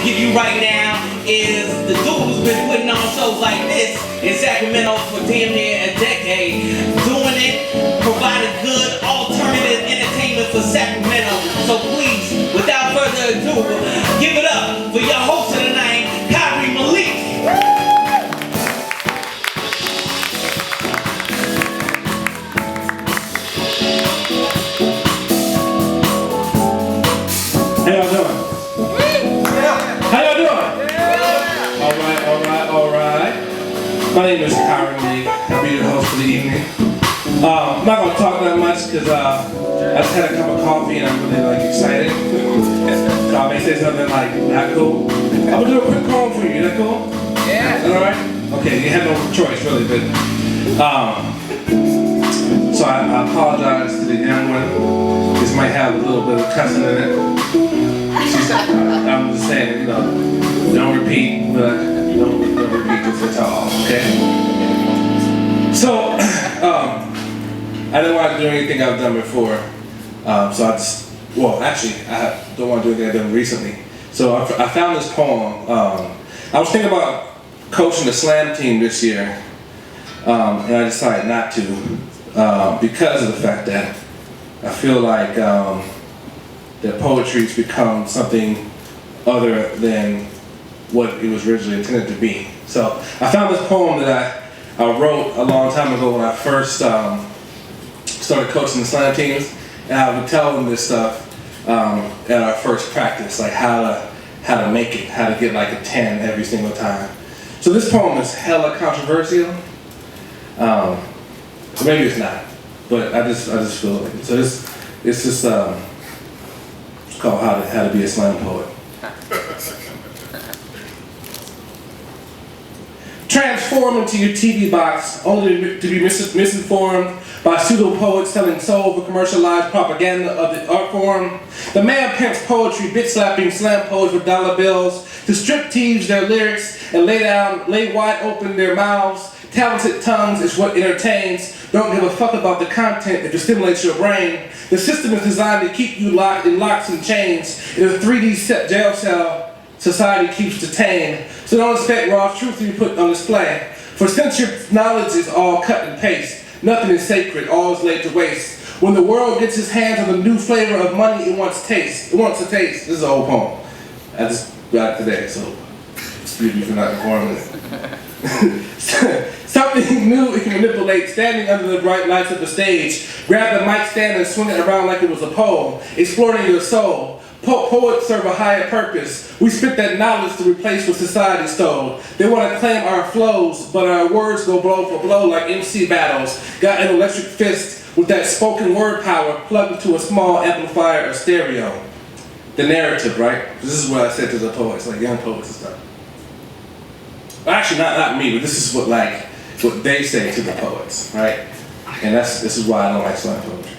give you right now is the dude who's been putting on shows like this in Sacramento for damn near a decade, doing it, providing good alternative entertainment for Sacramento. So please, without further ado, give it up for your host of the night, Khiry Malik. How y'all doing? How y'all doing? All right. My name is Khiry Malik. I'll be your host for the evening. I'm not gonna talk that much because I just had a cup of coffee and I'm really excited. So I may say something like not cool. I'm gonna do a quick poem for you. Is that cool? Yeah. Is that alright? Okay, you have no choice really, but so I apologize to the young one. This might have a little bit of cussing in it. I'm just saying, don't repeat, but don't repeat this at all, okay? So, I didn't want to do anything I've done before, so I don't want to do anything I've done recently. So I found this poem. I was thinking about coaching the slam team this year, and I decided not to because of the fact that I feel like that poetry's become something other than what it was originally intended to be. So I found this poem that I wrote a long time ago when I first started coaching the slam teams, and I would tell them this stuff at our first practice, like how to make it, how to get like a 10 every single time. So this poem is hella controversial. Maybe it's not, but I just feel like it. So it's just called How to Be a Slam Poet. Transform into your TV box, only to be misinformed by pseudo-poets selling soul for commercialized propaganda of the art form. The man pimps poetry, bitch-slapping slam poets with dollar bills to strip thieves their lyrics and lay wide open their mouths. Talented tongues is what entertains. Don't give a fuck about the content if it stimulates your brain. The system is designed to keep you locked in locks and chains. In a 3D jail cell, society keeps detained. So don't expect raw truth to be put on display. For censored knowledge is all cut and paste. Nothing is sacred, all is laid to waste. When the world gets its hands on the new flavor of money it wants to taste. This is a whole poem. I just got it today, so excuse me for not performing it. Something new it can manipulate, standing under the bright lights of the stage. Grab the mic stand and swing it around like it was a pole, exploring your soul. Poets serve a higher purpose. We spit that knowledge to replace what society stole. They want to claim our flows, but our words go blow for blow like MC battles. Got an electric fist with that spoken word power plugged into a small amplifier or stereo. The narrative, right? This is what I said to the poets, like young poets and stuff. Actually, not me, but this is what they say to the poets, right? And this is why I don't like slam poetry.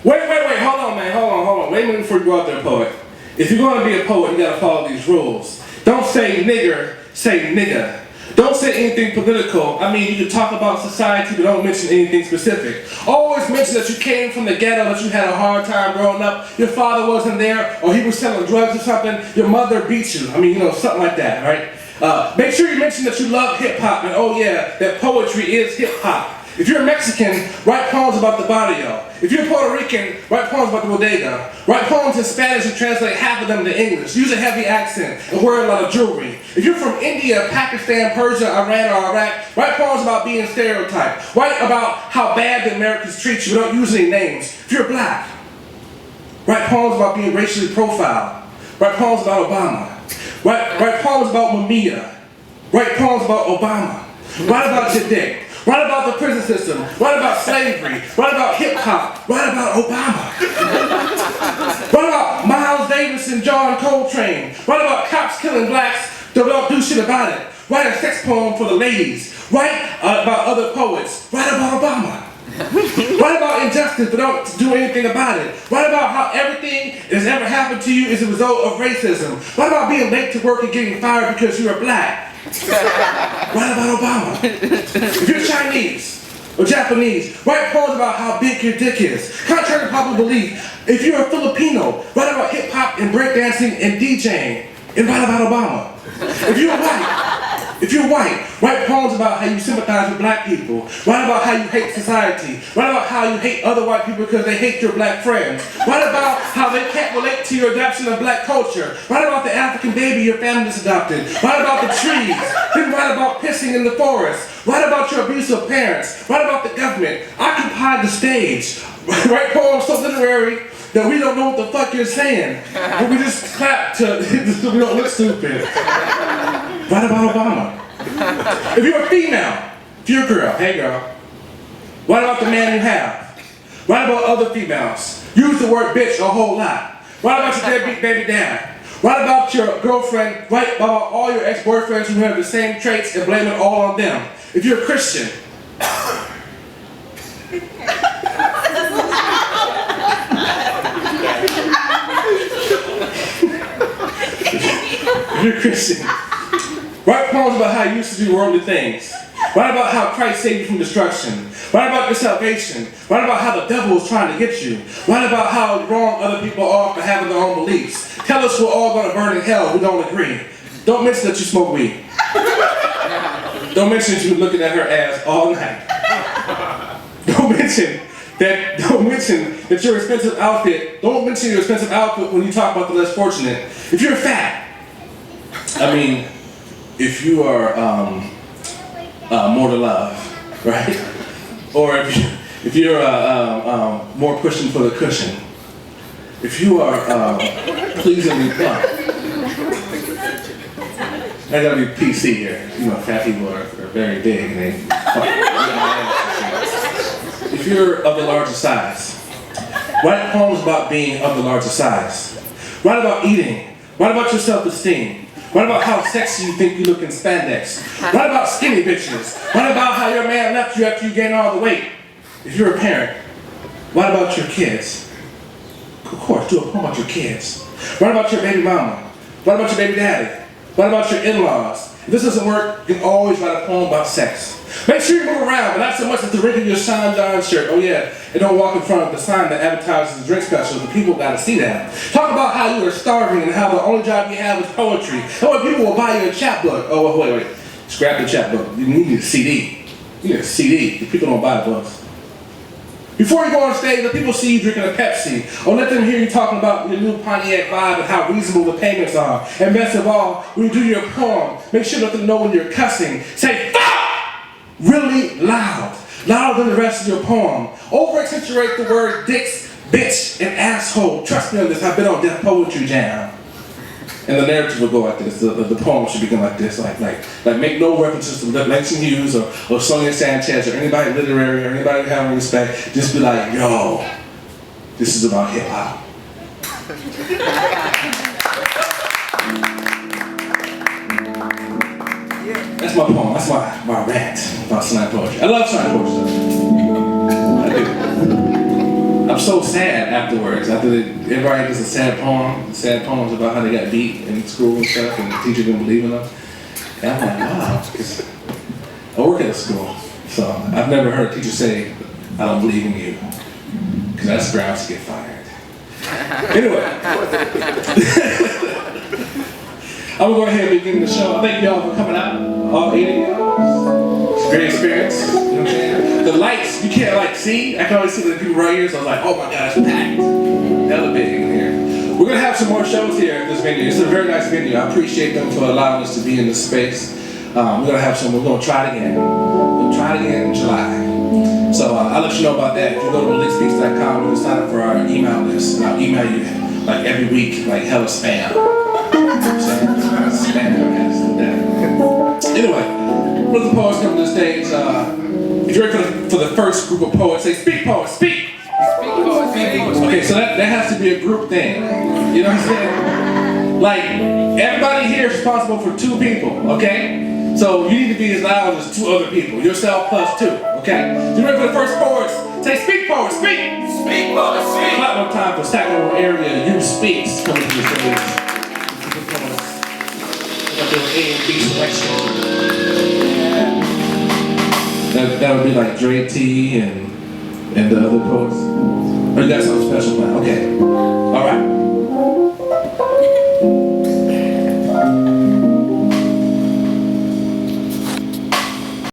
Wait, hold on, man, hold on. Wait a minute before you go out there, poet. If you're going to be a poet, you gotta follow these rules. Don't say nigger, say nigga. Don't say anything political. I mean, you can talk about society, but don't mention anything specific. Always mention that you came from the ghetto, that you had a hard time growing up, your father wasn't there, or he was selling drugs or something, your mother beat you. I mean, something like that, right? Make sure you mention that you love hip-hop, and oh yeah, that poetry is hip-hop. If you're Mexican, write poems about the barrio. If you're Puerto Rican, write poems about the bodega. Write poems in Spanish and translate half of them to English. Use a heavy accent and wear a lot of jewelry. If you're from India, Pakistan, Persia, Iran, or Iraq, write poems about being stereotyped. Write about how bad the Americans treat you. Don't use any names. If you're black, write poems about being racially profiled. Write poems about Obama. Write poems about Mamiya. Write poems about Obama. Write about your dick. Write about the prison system. Write about slavery. Write about hip-hop. Write about Obama. Write about Miles Davis and John Coltrane. Write about cops killing blacks that don't do shit about it. Write a sex poem for the ladies. Write about other poets. Write about Obama. Write about injustice but don't do anything about it. Write about how everything that's ever happened to you is a result of racism. Write about being late to work and getting fired because you are black. Write about Obama. If you're Chinese or Japanese, write poems about how big your dick is. Contrary to popular belief, If you're a Filipino, write about hip hop and breakdancing and DJing, and write about Obama. If you're white, write poems about how you sympathize with black people. Write about how you hate society. Write about how you hate other white people because they hate your black friends. Write about how they can't relate to your adoption of black culture. Write about the African baby your family just adopted. Write about the trees. Then write about pissing in the forest. Write about your abusive parents. Write about the government. Occupy the stage. Write poems so literary that we don't know what the fuck you're saying. But we just clap to so we don't look stupid. Write about Obama. If you're a female, if you're a girl, hey girl, write about the man you have. Write about other females. Use the word bitch a whole lot. Write about your deadbeat baby dad. Write about your girlfriend. Write about all your ex-boyfriends who have the same traits and blame it all on them. If you're a Christian, if you're a Christian, write poems about how you used to do worldly things. Write about how Christ saved you from destruction. Write about your salvation. Write about how the devil is trying to get you. Write about how wrong other people are for having their own beliefs. Tell us we're all going to burn in hell. We don't agree. Don't mention that you smoke weed. Don't mention that you're looking at her ass all night. Don't mention that your expensive outfit. Don't mention your expensive outfit when you talk about the less fortunate. If you're fat, if you are more to love, right? Or if you're more pushing for the cushion. If you are pleasingly plump. I gotta be PC here. You know, fat people are very big and they. If you're of the larger size, write poems about being of the larger size. Write about eating. Write about your self-esteem. Write about how sexy you think you look in spandex. Write about skinny bitches. Write about how your man left you after you gained all the weight. If you're a parent, write about your kids. Of course, do a poem about your kids. Write about your baby mama. Write about your baby daddy. Write about your in-laws. If this doesn't work, you can always write a poem about sex. Make sure you move around, but not so much as the wrinkle your Sean John shirt. Oh yeah, and don't walk in front of the sign that advertises the drink special. The people gotta see that. Talk about how you are starving and how the only job you have is poetry. Oh, people will buy you a chapbook. Oh, wait. Scrap the chapbook. You need a CD. You need a CD. The people don't buy the books. Before you go on stage, let people see you drinking a Pepsi, or let them hear you talking about your new Pontiac Vibe and how reasonable the payments are. And best of all, when you do your poem, make sure to let them know when you're cussing. Say fuck really loud, louder than the rest of your poem. Over-accentuate the word dicks, bitch, and asshole. Trust me on this, I've been on Deaf Poetry Jam. And the narrative will go like this. The poem should begin like this. Like make no references to Langston Hughes or Sonia Sanchez or anybody literary or anybody who have respect. Just be like, yo, this is about hip hop. That's my poem. That's my rant about slam poetry. I love slam poetry. I do. I'm so sad afterwards. Everybody does a sad poems about how they got beat in school and stuff, and the teacher didn't believe in them. And I'm like, wow, 'cause I work at a school, so I've never heard a teacher say, I don't believe in you, because that's grounds to get fired. Anyway, I'm gonna go ahead and begin the show. Thank y'all for coming out, all 8 of you. It's a great experience, you know what I'm saying? The lights, you can't see. I can only see the people right here, so I was like, oh my God, it's packed. Hella big in here. We're gonna have some more shows here at this venue. It's a very nice venue. I appreciate them for allowing us to be in this space. We're gonna try it again. We'll try it again in July. So I'll let you know about that. If you go to malikspeaks.com, you can sign up for our email list. And I'll email you like every week, like hella spam. Anyway, one of the poets come to the stage. If you're ready for the first group of poets, say, speak poets, speak! Speak poets, speak poets. Okay, so that has to be a group thing. You know what I'm saying? Like, everybody here is responsible for 2 people, okay? So you need to be as loud as 2 other people. Yourself plus 2, okay? So you ready for the first poets? Say, speak poets, speak! Speak poets, speak! Clap one time for Sacramento area, you speaks coming to the stage. A and B selection. That would be like Dre T and the other poets. Or you got something special planned? Okay. All right.